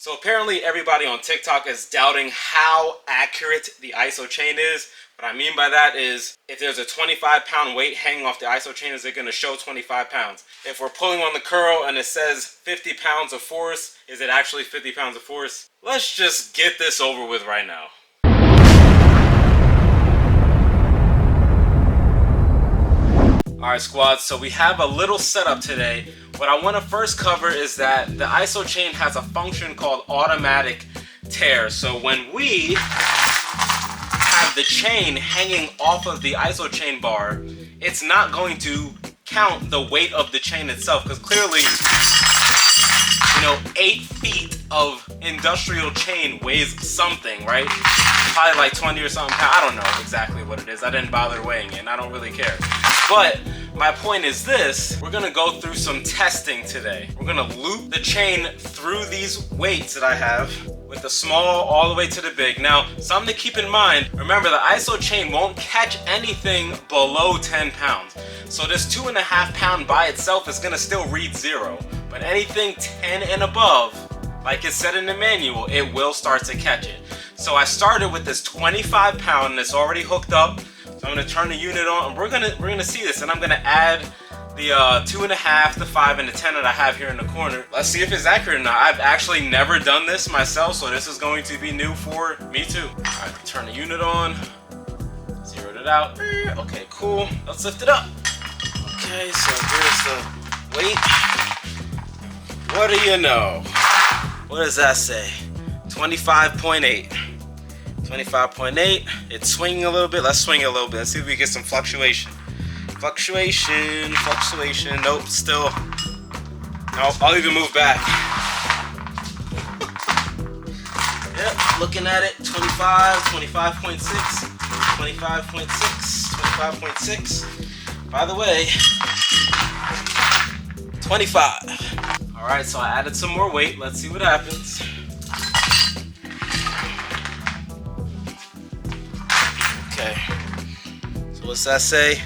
So apparently everybody on TikTok is doubting how accurate the Isochain is. What I mean by that is, if there's a 25-pound weight hanging off the Isochain, is it going to show 25 pounds? If we're pulling on the curl and it says 50 pounds of force, is it actually 50 pounds of force? Let's just get this over with right now. Alright squad, so we have a little setup today. What I want to first cover is that the Isochain has a function called automatic tear. So when we have the chain hanging off of the Isochain bar, it's not going to count the weight of the chain itself, because clearly, 8 feet of industrial chain weighs something, right? Probably like 20 or something pounds. I don't know exactly what it is. I didn't bother weighing it and I don't really care. But my point is this: we're gonna go through some testing today. We're gonna loop the chain through these weights that I have, with the small all the way to the big. Now, something to keep in mind, remember the Isochain won't catch anything below 10 pounds. So this 2.5 pound by itself is gonna still read 0. But anything 10 and above, like it said in the manual, it will start to catch it. So I started with this 25 pound and it's already hooked up. So I'm gonna turn the unit on and we're gonna see this, and I'm gonna add the 2.5, the 5, and the 10 that I have here in the corner. Let's see if it's accurate or not. I've actually never done this myself, so this is going to be new for me too. All right, turn the unit on, zeroed it out. Okay, cool. Let's lift it up. Okay, so here's the weight. What do you know? What does that say? 25.8. 25.8. It's swinging a little bit. Let's swing it a little bit. Let's see if we get some fluctuation. Fluctuation. Nope, still. Nope, I'll even move back. Yep, looking at it. 25, 25.6, 25.6, 25.6. By the way, 25. All right, so I added some more weight. Let's see what happens. Okay, so what's that say?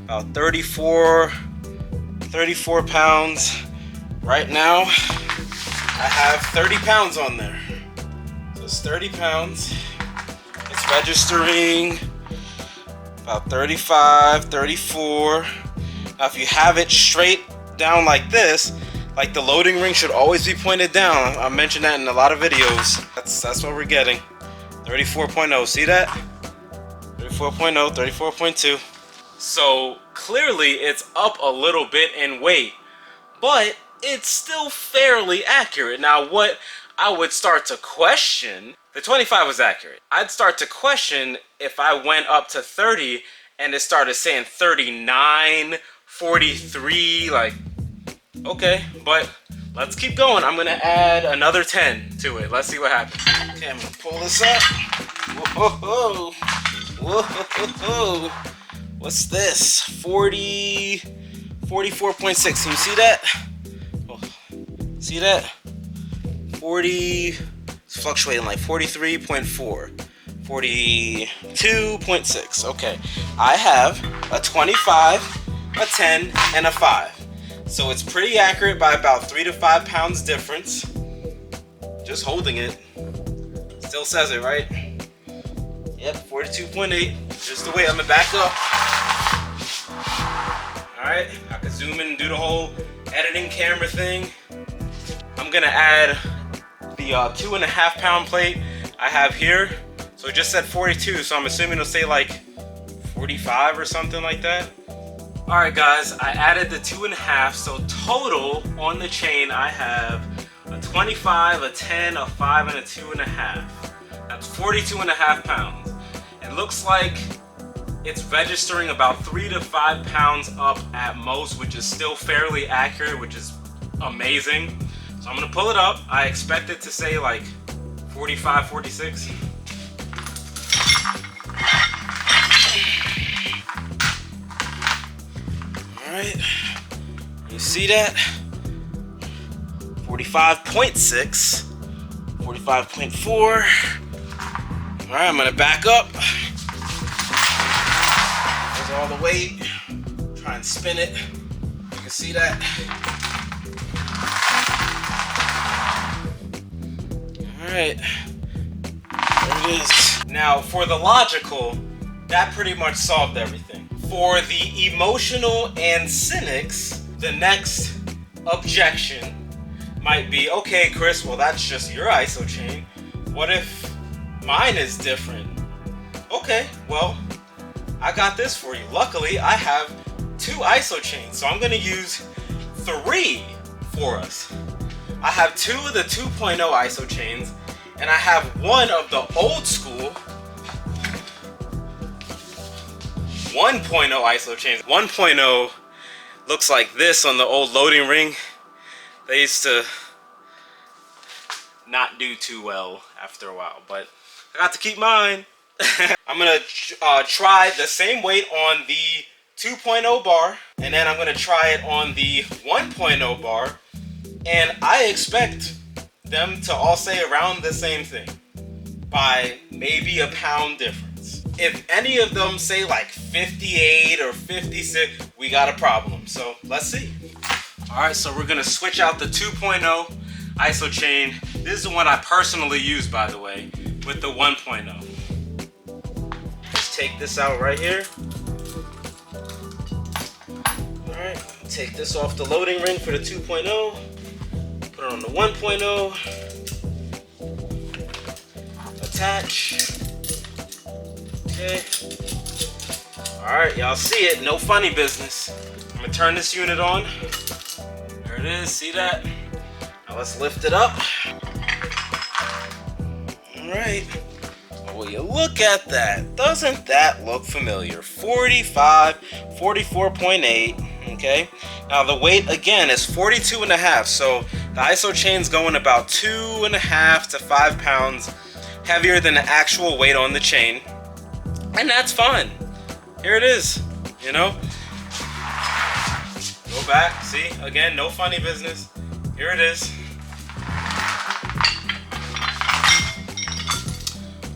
About 34 pounds. Right now, I have 30 pounds on there. So it's 30 pounds. It's registering about 35, 34. Now if you have it straight down like this, like the loading ring should always be pointed down. I mentioned that in a lot of videos. That's what we're getting. 34.0, see that? 34.0, 34.2. So clearly it's up a little bit in weight, but it's still fairly accurate. Now what I would start to question, the 25 was accurate. I'd start to question if I went up to 30 and it started saying 39, 43, like, okay, but let's keep going. I'm gonna add another 10 to it. Let's see what happens. Okay, I'm gonna pull this up. Whoa, whoa. What's this? 44.6. Can you see that? Oh, see that? 40. It's fluctuating like 43.4. 42.6. Okay. I have a 25, a 10, and a 5. So it's pretty accurate by about 3 to 5 pounds difference. Just holding it. Still says it, right? Yep, 42.8. Just the way. I'm gonna back up. Alright, I can zoom in and do the whole editing camera thing. I'm gonna add the 2.5 pound plate I have here. So it just said 42, so I'm assuming it'll say like 45 or something like that. Alright guys, I added the 2.5, so total on the chain I have a 25, a 10, a 5, and a 2.5. That's 42.5 pounds. It looks like it's registering about 3 to 5 pounds up at most, which is still fairly accurate, which is amazing. So I'm gonna pull it up. I expect it to say like 45, 46. Alright, you see that? 45.6, 45.4. Alright, I'm gonna back up. There's all the weight. Try and spin it. You can see that. Alright, there it is. Now for the logical, that pretty much solved everything. For the emotional and cynics, the next objection might be, okay Chris, well that's just your isochain. What if mine is different? Okay, well, I got this for you. Luckily, I have 2 isochains, so I'm gonna use 3 for us. I have 2 of the 2.0 isochains, and I have 1 of the old school 1.0 isochains. 1.0 looks like this on the old loading ring. They used to not do too well after a while, but I got to keep mine. I'm gonna try the same weight on the 2.0 bar, and then I'm gonna try it on the 1.0 bar, and I expect them to all say around the same thing by maybe a pound difference. If any of them say like 58 or 56, we got a problem. So let's see. All right, so we're gonna switch out the 2.0 isochain. This is the one I personally use, by the way, with the 1.0. Let's take this out right here. All right, take this off the loading ring for the 2.0. Put it on the 1.0. Attach. Okay. All right, y'all see it, no funny business. I'm gonna turn this unit on. There it is, see that? Now let's lift it up. All right. Will you look at that? Doesn't that look familiar? 45, 44.8, okay? Now the weight again is 42.5, so the isochain's going about 2.5 to 5 pounds heavier than the actual weight on the chain. And that's fine. Here it is, you know? Go back, see? Again, no funny business. Here it is.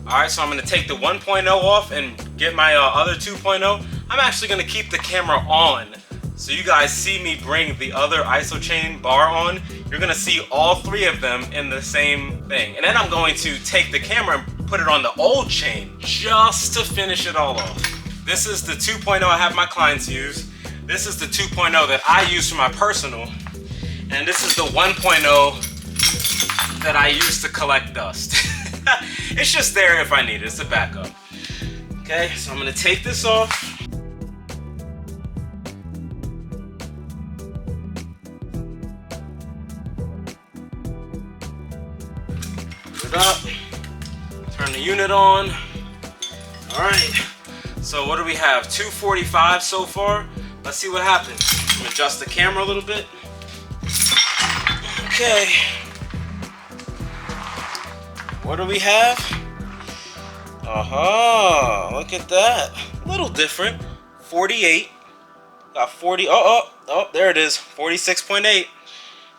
Alright, so I'm going to take the 1.0 off and get my other 2.0. I'm actually going to keep the camera on so you guys see me bring the other isochain bar on. You're going to see all 3 of them in the same thing. And then I'm going to take the camera and put it on the old chain just to finish it all off. This is the 2.0 I have my clients use. This is the 2.0 that I use for my personal. And this is the 1.0 that I use to collect dust. It's just there if I need it. It's a backup. Okay, so I'm going to take this off. Put it up. Turn the unit on. All right. So what do we have? 245 so far. Let's see what happens. I'm gonna adjust the camera a little bit. Okay. What do we have? Look at that. A little different. 48. Got 40. Oh, there it is. 46.8.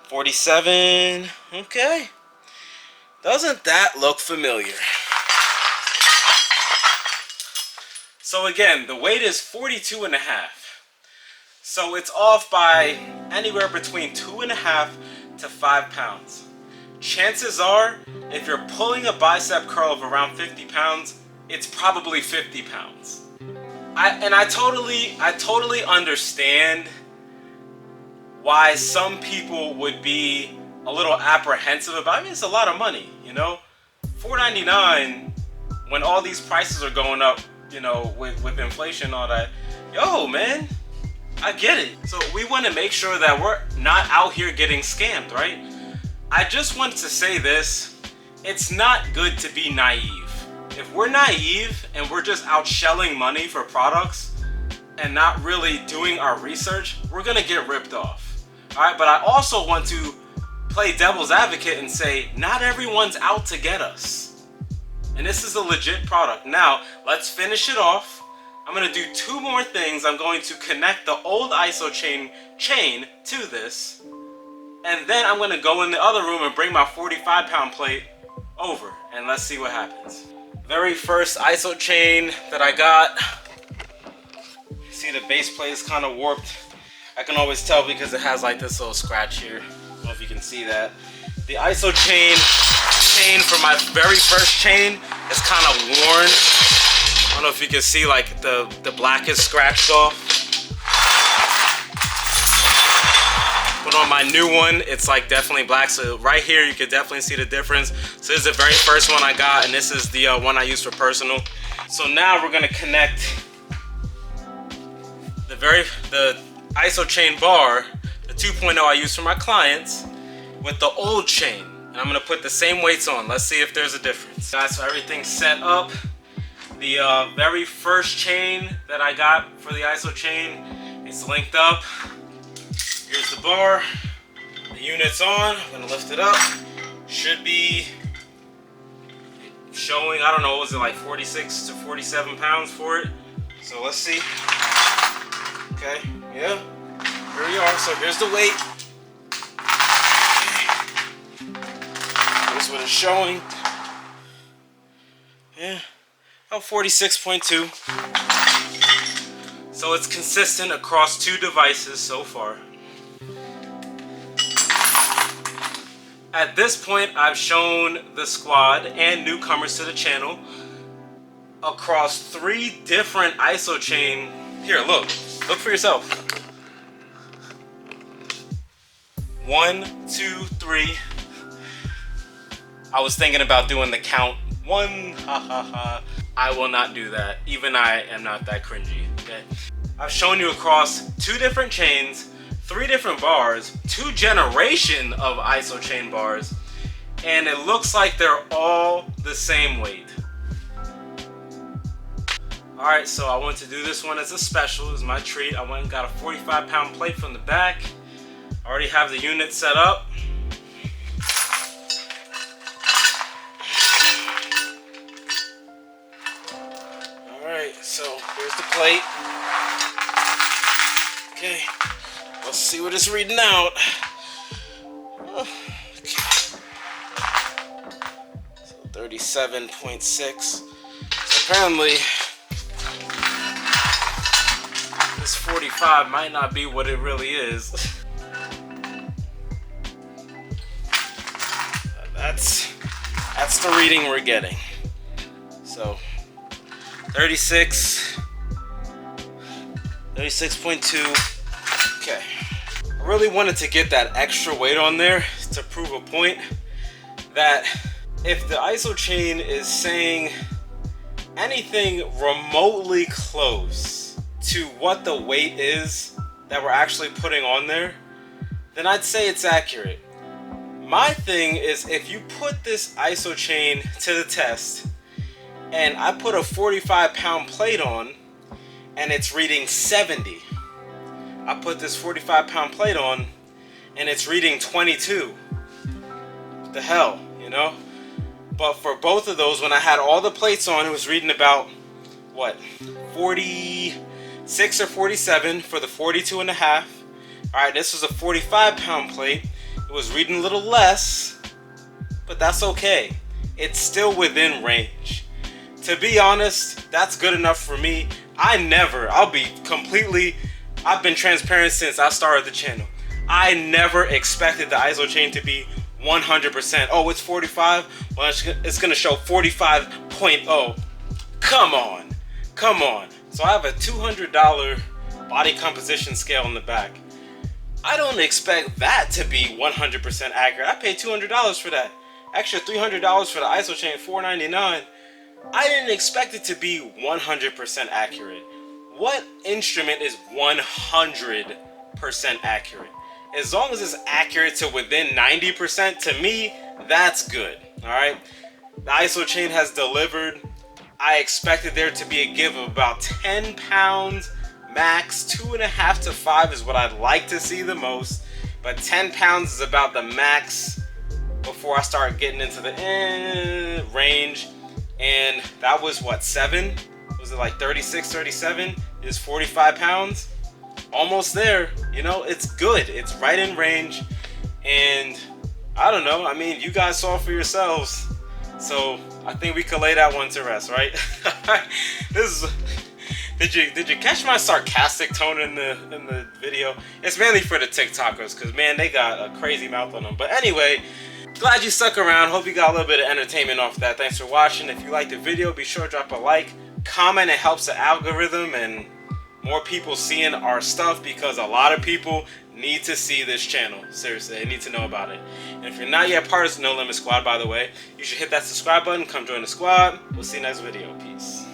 47. Okay. Doesn't that look familiar? So again, the weight is 42.5. So it's off by anywhere between 2.5 to 5 pounds. Chances are, if you're pulling a bicep curl of around 50 pounds, it's probably 50 pounds. I totally understand why some people would be a little apprehensive about it. I mean, it's a lot of money, you know? $4.99 when all these prices are going up, you know, with inflation and all that. Yo, man, I get it. So we want to make sure that we're not out here getting scammed, right? I just want to say this. It's not good to be naive. If we're naive and we're just out shelling money for products and not really doing our research, we're gonna get ripped off. All right, but I also want to play devil's advocate and say, not everyone's out to get us. And this is a legit product. Now, let's finish it off. I'm gonna do 2 more things. I'm going to connect the old Isochain chain to this. And then I'm gonna go in the other room and bring my 45-pound plate over. And let's see what happens. Very first Isochain that I got. See, the base plate is kind of warped. I can always tell because it has like this little scratch here. I don't know if you can see that. The Isochain chain for my very first chain, it's kind of worn. I don't know if you can see, like the black is scratched off. But on my new one, it's like definitely black. So right here, you can definitely see the difference. So this is the very first one I got, and this is the one I use for personal. So now we're gonna connect the Isochain bar, the 2.0 I use for my clients, with the old chain. And I'm gonna put the same weights on. Let's see if there's a difference. Guys, so everything's set up. The very first chain that I got for the Isochain, it's linked up. Here's the bar. The unit's on. I'm gonna lift it up. Should be showing, I don't know, was it like 46 to 47 pounds for it? So let's see. Okay, yeah, here we are. So here's the weight. Here's what it's showing. Yeah, about 46.2. So it's consistent across 2 devices so far. At this point, I've shown the squad and newcomers to the channel across 3 different Isochain. Here, look for yourself. 1, 2, 3. I was thinking about doing the count. 1, ha ha ha. I will not do that. Even I am not that cringy, okay? I've shown you across 2 different chains, 3 different bars, 2 generation of Isochain bars, and it looks like they're all the same weight. Alright, so I wanted to do this one as a special. It was my treat. I went and got a 45-pound plate from the back. I already have the unit set up. Alright, so here's the plate. Okay, let's see what it's reading out. Okay. So 37.6. So apparently, this 45 might not be what it really is. That's the reading we're getting. So 36.2. Okay. I really wanted to get that extra weight on there to prove a point that if the Isochain is saying anything remotely close to what the weight is that we're actually putting on there, then I'd say it's accurate. My thing is, if you put this Isochain to the test and I put a 45-pound plate on and it's reading 70, I put this 45-pound plate on and it's reading 22. What the hell, you know? But for both of those, when I had all the plates on, it was reading about, what, 46 or 47 for the 42.5. Alright, this was a 45-pound plate. It was reading a little less, but that's okay. It's still within range. To be honest, that's good enough for me. I've been transparent since I started the channel. I never expected the Isochain to be 100%. Oh, it's 45? Well, it's gonna show 45.0. Come on. So I have a $200 body composition scale in the back. I don't expect that to be 100% accurate. I paid $200 for that. Extra $300 for the Isochain, $499. I didn't expect it to be 100% accurate. What instrument is 100% accurate? As long as it's accurate to within 90%, to me, that's good. Alright? The Isochain has delivered. I expected there to be a give of about 10 pounds max. 2.5 to 5 is what I'd like to see the most. But 10 pounds is about the max before I start getting into the range. And that was what, 7? Was it like 36, 37? Is 45 pounds? Almost there. You know, it's good. It's right in range. And I don't know. I mean, you guys saw for yourselves. So I think we could lay that one to rest, right? Did you catch my sarcastic tone in the video? It's mainly for the TikTokers, because man, they got a crazy mouth on them. But anyway, glad you stuck around. Hope you got a little bit of entertainment off that. Thanks for watching. If you liked the video, be sure to drop a like, comment. It helps the algorithm and more people seeing our stuff, because a lot of people need to see this channel. Seriously, they need to know about it. And if you're not yet part of the No Limit Squad, by the way, you should hit that subscribe button. Come join the squad. We'll see you next video. Peace.